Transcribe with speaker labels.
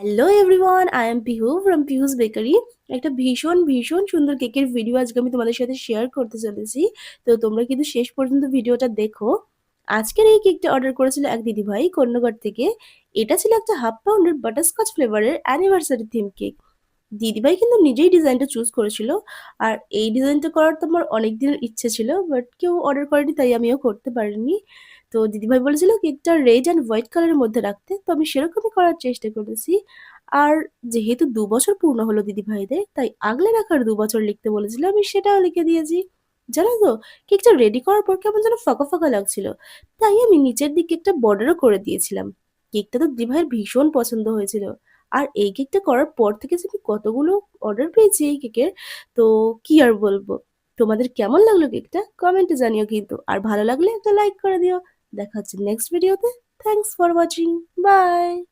Speaker 1: Hello everyone, I am Pihu from Pihu's bakery. একটা ভীষণ সুন্দর কেকের ভিডিও আজকে আমি তোমাদের সাথে শেয়ার করতে চলেছি। তো তোমরা কিন্তু শেষ পর্যন্ত ভিডিওটা দেখো। আজকের এই কেকটা অর্ডার করেছিল এক দিদিভাই কর্ণগড় থেকে। এটা ছিল একটা হাফ পাউন্ডের বাটারস্কচ ফ্লেভারের অ্যানিভার্সারি থিম কেক। দিদিভাই কিন্তু নিজেই ডিজাইনটা চুজ করেছিল। আর এই ডিজাইনটা করার তো আমার অনেক দিনের ইচ্ছে ছিল, বাট কেউ অর্ডার করেনি তাই আমিও করতে পারিনি। তো দিদিভাই বলেছিল কেকটা রেড অ্যান্ড হোয়াইট কালারের মধ্যে রাখতে, তো আমি সেরকমই করার চেষ্টা করেছি। আর যেহেতু ২ বছর পূর্ণ হলো দিদিভাইদের, তাই আগলে রাখার ২ বছর লিখতে বলেছিল, আমি সেটাও লিখে দিয়েছি। জানো তো, কেকটা রেডি করার পর কেমন যেন ফাঁকা ফাঁকা লাগছিল, তাই আমি নিচের দিকে একটা বর্ডারও করে দিয়েছিলাম। কেকটা তো দিদিভাইয়ের ভীষণ পছন্দ হয়েছিল। আর এই কেকটা করার পর থেকে যে আমি কতগুলো অর্ডার পেয়েছি এই কেকের, তো কি আর বলবো। তোমাদের কেমন লাগলো কেকটা কমেন্টে জানিও কিন্তু, আর ভালো লাগলে একটা লাইক করে দিও। দেখা হচ্ছে নেক্সট ভিডিওতে। Thanks for watching. বাই।